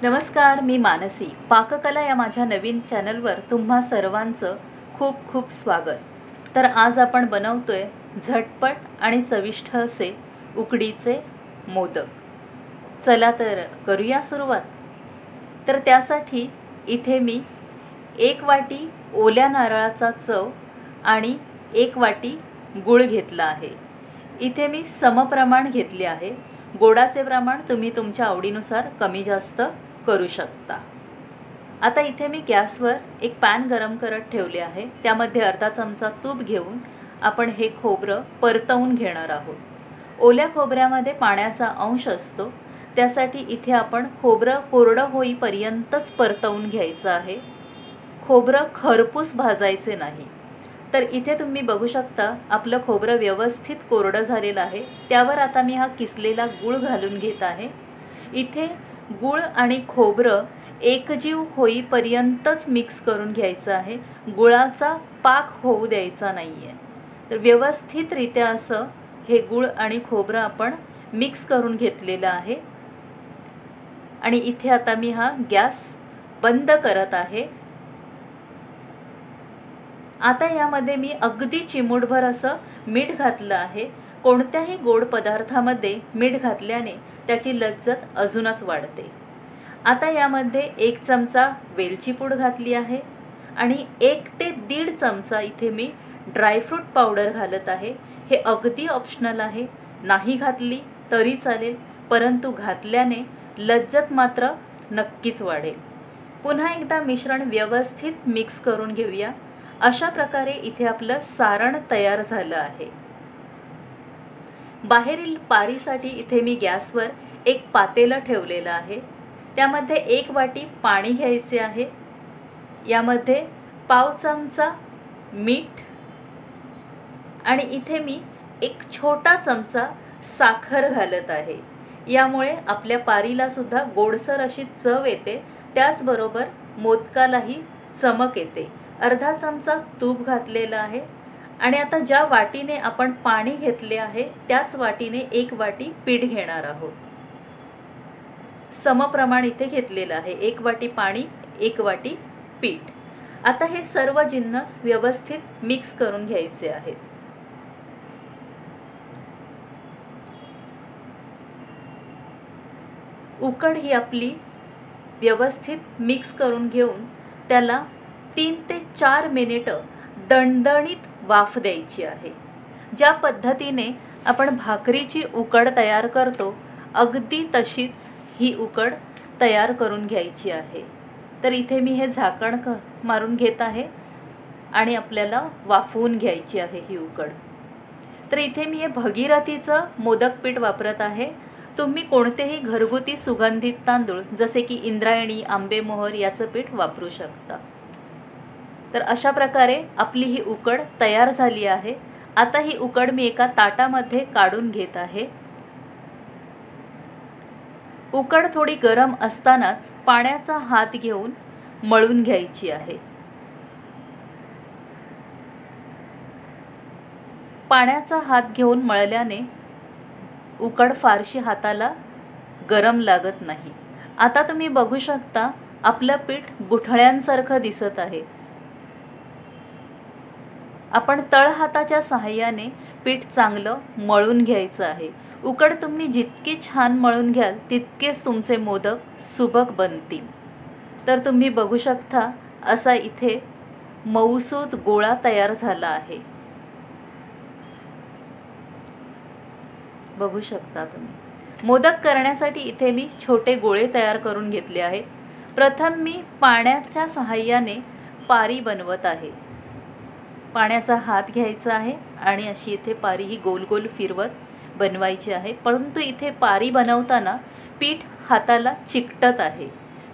नमस्कार, मी मानसी. पाककला या माझ्या नवीन चॅनलवर तुम्हा सर्वांचं खूप खूप स्वागत. तर आज आपण बनवतोय झटपट आणि चविष्ट असे उकडीचे मोदक. चला तर करूया सुरुवात. तर त्यासाठी इथे मी 1 वाटी ओल्या नारळाचा चव आणि 1 वाटी गूळ घेतला आहे. इथे मी समप्रमाण घेतले आहे. गोडाचे प्रमाण तुम्ही तुमच्या आवडीनुसार कमी जास्त करू शकता. आता इथे मी गॅसवर एक पॅन गरम करत ठेवले आहे. त्यामध्ये अर्धा चमचा तूप घेऊन आपण हे खोबरं परतवून घेणार आहोत. ओल्या खोबऱ्यामध्ये पाण्याचा अंश असतो, त्यासाठी इथे आपण खोबरं कोरडं होईपर्यंतच परतवून घ्यायचं आहे. खोबरं खरपूस भाजायचे नाही. तर इथे तुम्ही बघू शकता आपलं खोबरं व्यवस्थित कोरडं झालेलं आहे. त्यावर आता मी हा किसलेला गूळ घालून घेत आहे. इथे गूळ आणि खोबरं एकजीव होईपर्यंतच मिक्स करून घ्यायचं आहे. गुळाचा पाक होऊ द्यायचा नाही आहे. तर व्यवस्थितरित्या असं हे गूळ आणि खोबरं आपण मिक्स करून घेतलेलं आहे. आणि इथे आता मी हा गॅस बंद करत आहे. आता यामध्ये मी अगदी चिमूटभर असं मीठ घातलं आहे. कोणत्याही गोड पदार्थामध्ये मीठ घातल्याने त्याची लज्जत अजूनच वाढते. आता यामध्ये 1 चमचा वेलची पूड घातली आहे आणि 1 ते 1.5 चमचा इथे मी ड्रायफ्रूट पावडर घालत आहे. हे अगदी ऑप्शनल आहे. नाही घातली तरी चालेल, परंतु घातल्याने लज्जत मात्र नक्कीच वाढेल. पुन्हा एकदा मिश्रण व्यवस्थित मिक्स करून घेऊया. अशा प्रकारे इथे आपलं सारण तयार झालं आहे. बाहेरील पारीसाठी इथे मी गॅसवर एक पातेलं ठेवलेलं आहे. त्यामध्ये 1 वाटी पाणी घ्यायचे आहे. यामध्ये पाव चमचा मीठ आणि इथे मी 1 छोटा चमचा साखर घालत आहे. यामुळे आपल्या पारीला सुद्धा गोडसर अशी चव येते, त्याचबरोबर मोदकालाही चमक येते. अर्धा चमचा तूप घातलेला आहे आणि आता ज्या वाटीने आपण पाणी घेतले आहे त्याच वाटीने 1 वाटी पीठ घेणार आहोत. समप्रमाण इथे घेतलेलं आहे. 1 वाटी पाणी, 1 वाटी पीठ. आता हे सर्व जिन्नस व्यवस्थित मिक्स करून घ्यायचे आहेत. उकड ही आपली व्यवस्थित मिक्स करून घेऊन त्याला 3 ते 4 मिनिटं दणदणीत वाफ द्यायची आहे. ज्या पद्धतीने आपण भाकरीची उकड तयार करतो अगदी तशीच ही उकड तयार करून घ्यायची आहे. तर इथे मी हे झाकण मारून घेत आहे आणि आपल्याला वाफवून घ्यायची आहे ही उकड. तर इथे मी हे भगीरथीचं मोदक पीठ वापरत आहे. तुम्ही कोणतेही घरगुती सुगंधित तांदूळ जसे की इंद्रायणी, आंबेमोहर याचं पीठ वापरू शकता. तर अशा प्रकारे आपली ही उकड तयार झाली आहे. आता ही उकड मी एका ताटामध्ये काढून घेत आहे. उकड थोडी गरम असतानाच पाण्याचा हात घेऊन मळून घ्यायची आहे. पाण्याचा हात घेऊन मळल्याने उकड फारशी हाताला गरम लागत नाही. आता तुम्ही बघू शकता आपलं पीठ गुठळ्यांसारखं दिसत आहे. आपण तळहाताच्या सहाय्याने पीठ चांगलं मळून घ्यायचं आहे. उकड तुम्ही जितकी छान मळून घ्याल तितकेच तुमचे मोदक सुबक बनतील. तर तुम्ही बघू शकता असा इथे मऊसूत गोळा तयार झाला आहे. बघू शकता तुम्ही. मोदक करण्यासाठी इथे मी छोटे गोळे तयार करून घेतले आहेत. प्रथम मी पाण्याच्या सहाय्याने पारी बनवत आहे. पाण्याचा हात घ्यायचा आहे आणि अशी इथे पारी ही गोल गोल फिरवत बनवायची आहे. परंतु इथे पारी बनवताना पीठ हाताला चिकटत आहे,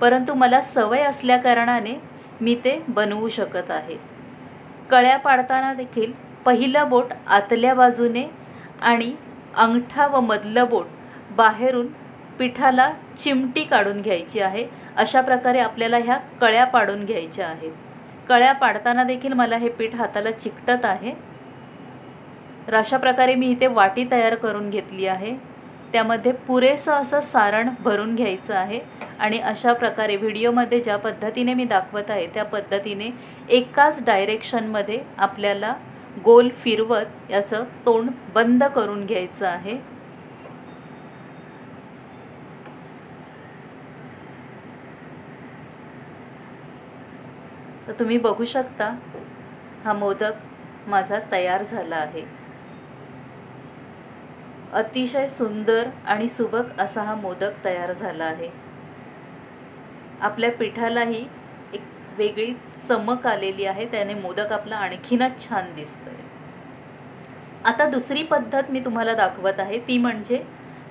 परंतु मला सवय असल्याकारणाने मी ते बनवू शकत आहे. कळ्या पाडताना देखील पहिलं बोट आतल्या बाजूने आणि अंगठा व मधलं बोट बाहेरून पिठाला चिमटी काढून घ्यायची आहे. अशा प्रकारे आपल्याला ह्या कळ्या पाडून घ्यायच्या आहेत. कळ्या पाडताना देखील मला हे पीठ हाताला चिकटत आहे. तर अशा प्रकारे मी इथे वाटी तयार करून घेतली आहे. त्यामध्ये पुरेसं असं सारण भरून घ्यायचं आहे आणि अशा प्रकारे व्हिडिओमध्ये ज्या पद्धतीने मी दाखवत आहे त्या पद्धतीने एकाच डायरेक्शनमध्ये आपल्याला गोल फिरवत याचं तोंड बंद करून घ्यायचं आहे. तर तुम्ही बघू शकता हा मोदक माझा तयार झाला आहे. अतिशय सुंदर आणि सुबक असा हा मोदक तयार झाला आहे. आपल्या पिठालाही एक वेगळी चमक आलेली आहे, त्याने मोदक आपला आणखीनच छान दिसतोय. आता दुसरी पद्धत मी तुम्हाला दाखवत आहे, ती म्हणजे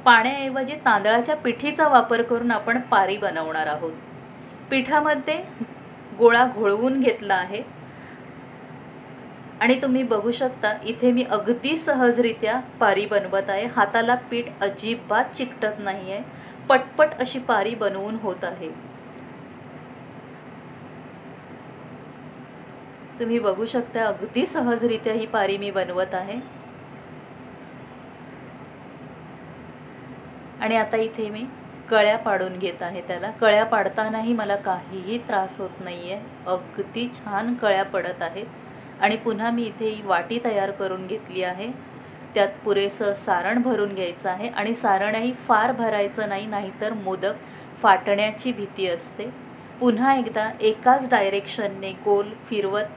पाण्याऐवजी तांदळाच्या पिठीचा वापर करून आपण पारी बनवणार आहोत. पिठामध्ये गोळा घोळवून घेतला आहे आणि तुम्ही बघू शकता इथे मी अगदी सहजरित्या पारी बनवत आहे. हाताला पीठ अजिबात चिकटत नाही आहे. पटपट अशी पारी बनवून होत आहे. तुम्ही बघू शकता अगदी सहजरित्या ही पारी मी बनवत आहे. आणि आता इथे मी कळ्या पाडून घेत आहे. त्याला कळ्या पाडतानाही मला काहीही त्रास होत नाही आहे. अगदी छान कळ्या पडत आहेत. आणि पुन्हा मी इथे ही वाटी तयार करून घेतली आहे. त्यात पुरेसं सारण भरून घ्यायचं आहे आणि सारणही फार भरायचं नाही, नाहीतर मोदक फाटण्याची भीती असते. पुन्हा एकदा एकाच डायरेक्शनने गोल फिरवत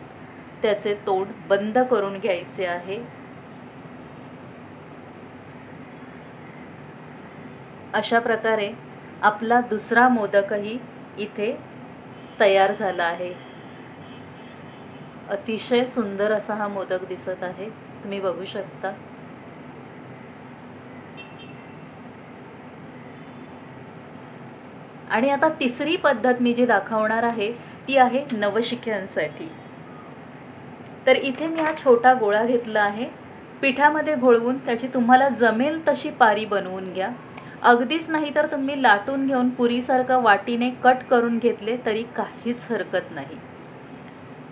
त्याचे तोंड बंद करून घ्यायचे आहे. अशा प्रकारे आपला दुसरा मोदकही इथे तयार झाला आहे. अतिशय सुंदर असा हा मोदक दिसत आहे, तुम्ही बघू शकता. आणि आता तिसरी पद्धत मी जी दाखवणार आहे ती आहे नवशिक्यांसाठी. तर इथे मी हा छोटा गोळा घेतला आहे. पिठामध्ये घोळवून त्याची तुम्हाला जमेल तशी पारी बनवून घ्या. अगदीच नाही तर तुम्ही लाटून घेऊन पुरीसारखं वाटीने कट करून घेतले तरी काहीच हरकत नाही.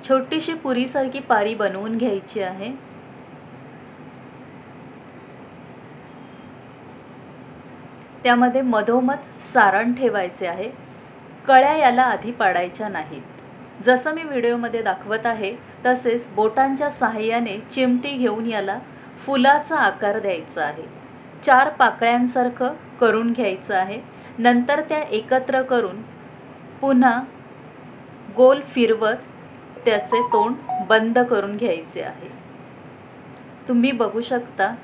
छोटीशी पुरीसारखी पारी बनवून घ्यायची आहे. त्यामध्ये मधोमध सारण ठेवायचे आहे. कळ्या याला आधी पाडायच्या नाहीत. जसं मी व्हिडिओमध्ये दाखवत आहे तसेच बोटांच्या सहाय्याने चिमटी घेऊन याला फुलाचा आकार द्यायचा आहे. 4 पाकळ्यांसारखं करून घ्यायचं आहे. नंतर त्या एकत्र करून पुन्हा गोल फिरवत त्याचे तोंड बंद करून घ्यायचे आहे. तुम्ही बघू शकता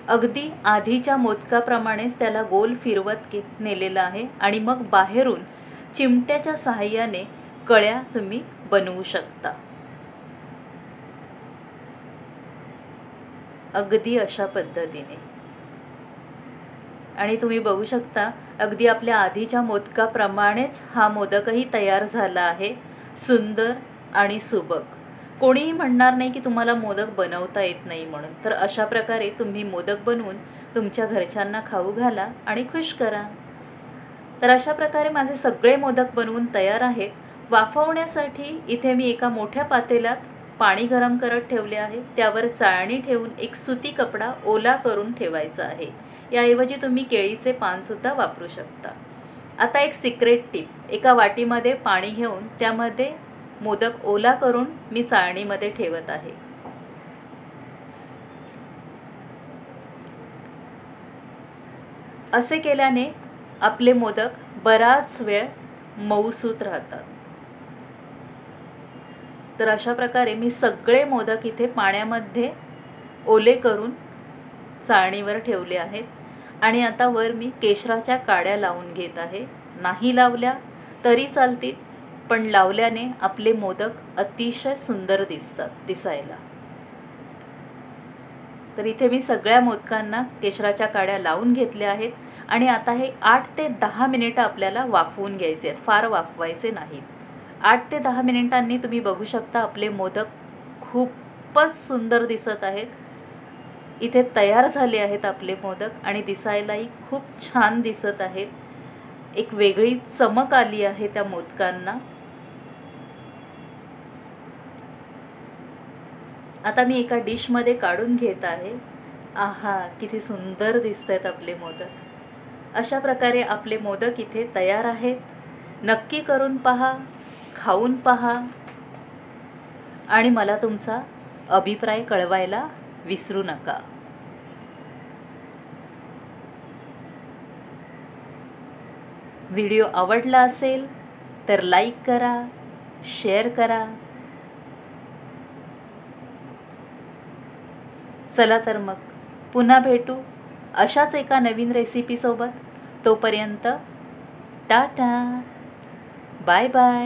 अगदी आधीच्या मोदकाप्रमाणेच त्याला गोल फिरवत नेलेलं आहे आणि मग बाहेरून चिमट्याच्या सहाय्याने कळ्या तुम्ही बनवू शकता. अगदी अशा पद्धतीने. आणि तुम्ही बघू शकता अगदी आपल्या आधीच्या मोदकाप्रमाणेच हा मोदकही तयार झाला आहे. सुंदर आणि सुबक. कोणीही म्हणणार नाही की तुम्हाला मोदक बनवता येत नाही म्हणून. तर अशा प्रकारे तुम्ही मोदक बनवून तुमच्या घरच्यांना खाऊ घाला आणि खुश करा. तर अशा प्रकारे माझे सगळे मोदक बनवून तयार आहेत. वाफवण्यासाठी इथे मी एका मोठ्या पातेल्यात पाणी गरम करत ठेवले आहे. त्यावर चाळणी ठेवून एक सुती कपडा ओला करून ठेवायचा आहे. याऐवजी तुम्ही केळीचे पानसुद्धा वापरू शकता. आता एक सिक्रेट टिप. एका वाटीमध्ये पाणी घेऊन त्यामध्ये मोदक ओला करून मी चाळणीमध्ये ठेवत आहे. असे केल्याने आपले मोदक बराच वेळ मऊसूत राहतात. तर अशा प्रकारे मी सगळे मोदक इथे पाण्यामध्ये ओले करून चाळणीवर ठेवले आहेत. आणि आता वर मी केशराच्या काड्या लावून घेत आहे. नाही लावल्या तरी चालतील, पण लावल्याने आपले मोदक अतिशय सुंदर दिसायला. तर इथे मी सगळ्या मोदकांना केशराच्या काड्या लावून घेतल्या आहेत. आणि आता हे 8 ते 10 मिनिटं आपल्याला वाफवून घ्यायचे आहेत. फार वाफवायचे नाहीत. 8 ते 10 मिनिटांनी तुम्ही बघू शकता आपले मोदक खूपच सुंदर दिसत आहेत. इथे तयार झाले आहेत आपले मोदक आणि दिसायलाही खूप छान दिसत आहेत. एक वेगळी चमक आली आहे त्या मोदकांना. आता मी एका डिशमध्ये काढून घेत आहे. आहा, किती सुंदर दिसत आहेत आपले मोदक. अशा प्रकारे आपले मोदक इथे तयार आहेत. नक्की करून पहा, खाऊन पहा आणि मला तुमचा अभिप्राय कळवायला विसरू नका. व्हिडिओ आवडला असेल तर लाईक करा, शेअर करा. चला तर मग पुन्हा भेटू अशाच एका नवीन रेसिपीसोबत. तोपर्यंत टाटा, बाय बाय.